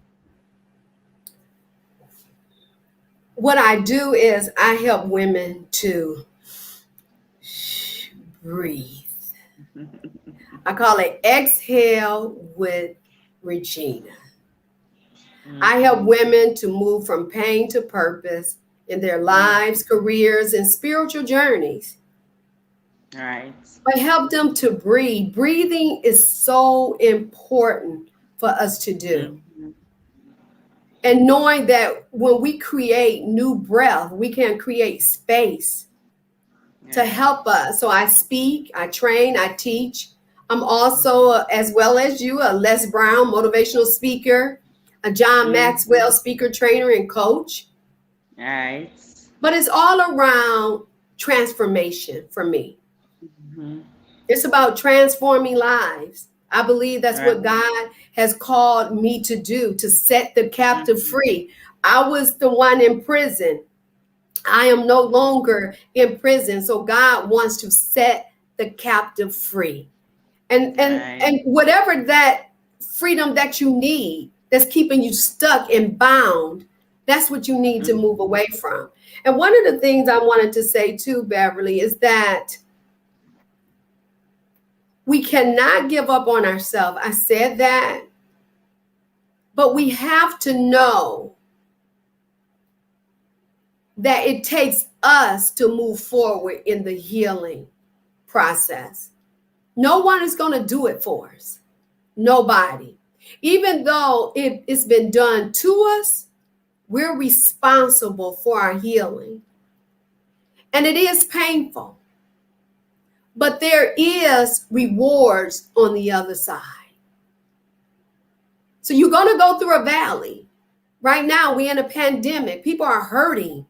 What I do is I help women to breathe. I call it Exhale with Regina. I help Mhm. women to move from pain to purpose in their lives, Mhm. careers, and spiritual journeys. Right. But help them to breathe. Breathing is so important for us to do. Mhm. And knowing that when we create new breath, we can create space to help Yes. us. So I speak, I train, I teach. I'm also, as well as you, a Les Brown motivational speaker, a John Maxwell Mhm. speaker, trainer, and coach. Right. But it's all around transformation for me. Mhm. It's about transforming lives. I believe that's Right. what God has called me to do, to set the captive Mhm. free. I was the one in prison. I am no longer in prison. So God wants to set the captive free. Right. And whatever that freedom that you need that's keeping you stuck and bound, that's what you need to move Mhm. away from. And one of the things I wanted to say too, Beverly, is that we cannot give up on ourselves. I said that, but we have to know that it takes us to move forward in the healing process. No one is going to do it for us. Nobody. Even though it's been done to us, we're responsible for our healing. And it is painful, but there is rewards on the other side. So you're going to go through a valley. Right now, we're in a pandemic. People are hurting.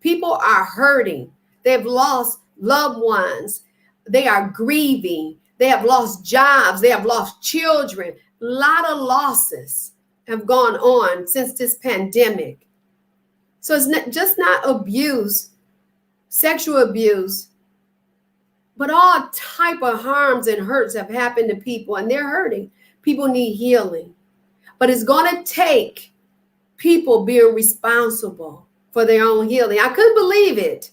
People are hurting. They've lost loved ones. They are grieving. They have lost jobs. They have lost children. A lot of losses have gone on since this pandemic. So it's just not abuse, sexual abuse, but all type of harms and hurts have happened to people, and they're hurting. People need healing. But it's going to take people being responsible for their own healing. I couldn't believe it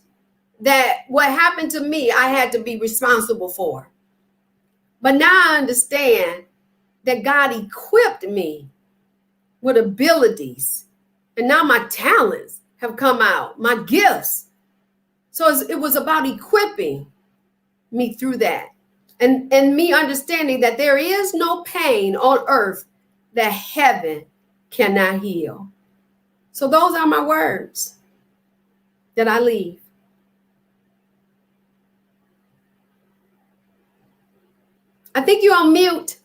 that what happened to me, I had to be responsible for. But now I understand that God equipped me with abilities, and now my talents have come out, my gifts. So it was about equipping me through that. And me understanding that there is no pain on earth that heaven cannot heal. So those are my words that I leave. I think you're on mute.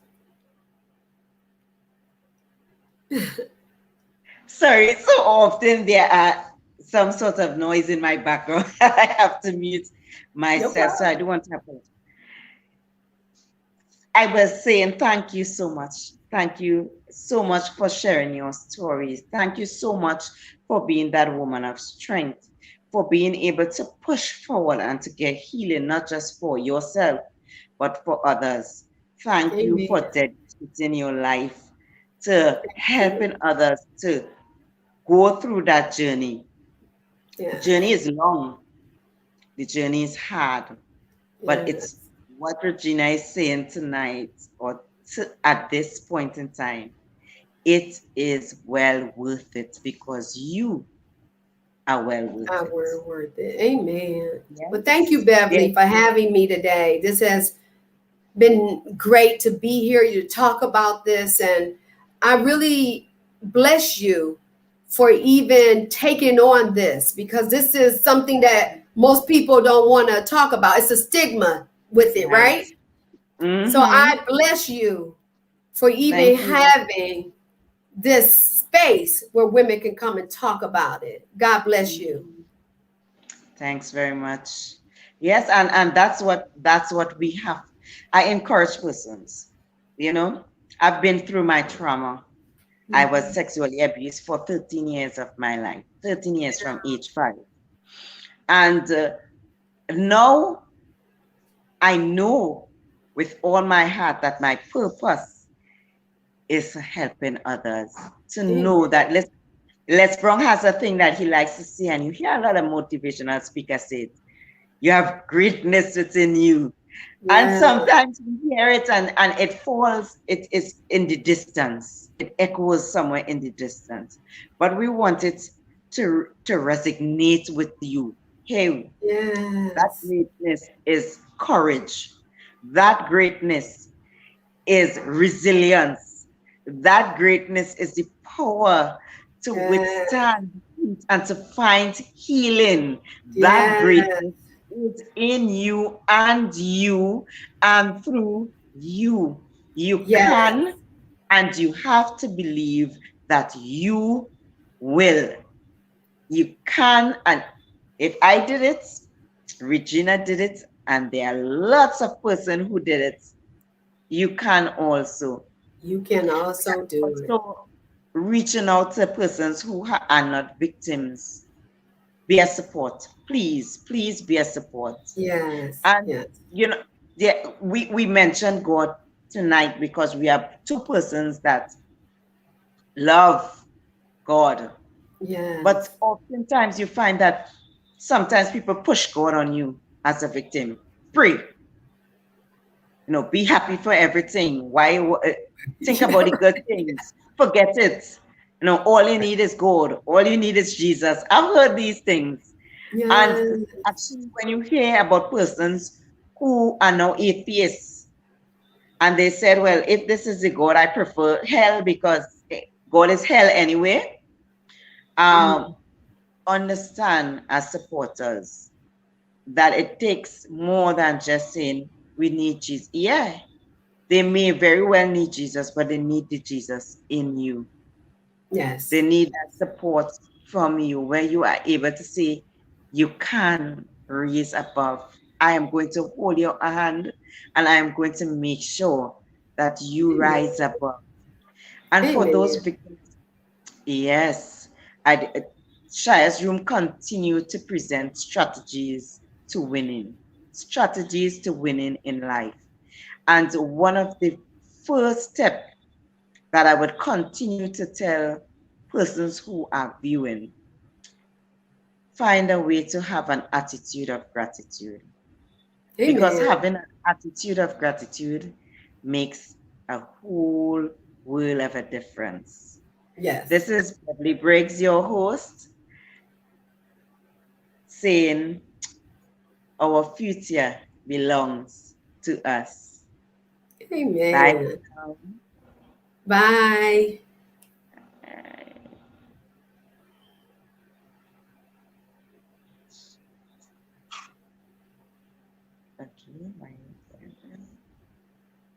Sorry, so often there are some sort of noise in my background. I have to mute No myself, so I problem. do want to apologize. I was saying thank you so much. Thank you so much for sharing your stories. Thank you so much for being that woman of strength, for being able to push forward and to get healing, not just for yourself, but for others. Thank you for Amen. dedicating your life to Thank helping you. others to go through that journey. The journey Yes. is long, the journey is hard, but it's Yes. what Regina is saying tonight or at this point in time. It is well worth it because you are well worth Our it. word worth it. Amen. Well, thank you, Yes. Yes. Beverly, for having me today. This has been great to be here to talk about this. And I really bless you for even taking on this, because this is something that most people don't want to talk about. It's a stigma with it, Right. right? So Mm-hmm. I bless you for even Thank you. having this space where women can come and talk about it. God bless you. Mhm. Thanks very much. Yes, and that's what we have. I encourage persons. You know, I've been through my trauma. I was Mhm. sexually abused for 13 years of my life, 13 years from age 5. And now I know with all my heart that my purpose is helping others to know that Amen. Les Brown has a thing that he likes to say, and you hear a lot of motivational speakers say it. You have greatness within you. And Yeah. sometimes we hear it and it falls, it is in the distance. It echoes somewhere in the distance. But we want it to resonate with you. Hey, that Yes. greatness is courage. That greatness is resilience. That greatness is the power to Yes. withstand and to find healing. That Yes. greatness is in you and through you. You Yes. can and you have to believe that you will. You can, and if I did it, Regina did it, and there are lots of persons who did it. You can also. You can We are also do it. also reaching out to persons who are not victims. Be a support. Please, please be a support. Yes, And yes, you know, we mentioned God tonight because we have two persons that love God. But yes, oftentimes you find that sometimes people push God on you as a victim. Pray, be happy for everything. Why think about the good things? Forget it. All you need is God. All you need is Jesus. I've heard these things. And yes, actually, when you hear about persons who are now atheists, and they said, well, if this is the God, I prefer hell because God is hell anyway. Um, mhm, Understand as supporters that it takes more than just saying we need Jesus. Yeah, they may very well need Jesus, but they need the Jesus in you. They yes. need that support from you where you are able to say, you can raise above. I am going to hold your hand and I am going to make sure that you rise Amen. above. And for those Amen. victims, yes, I, Shia's Room continue to present to winning, strategies to winning in life. And one of the first steps that I would continue to tell persons who are viewing, find a way to have an attitude of gratitude. Because Amen. having an attitude of gratitude makes a whole world of a difference. Yes. This is Beverly Briggs, your host, saying our future belongs to us. Bye Amen. for now. Bye.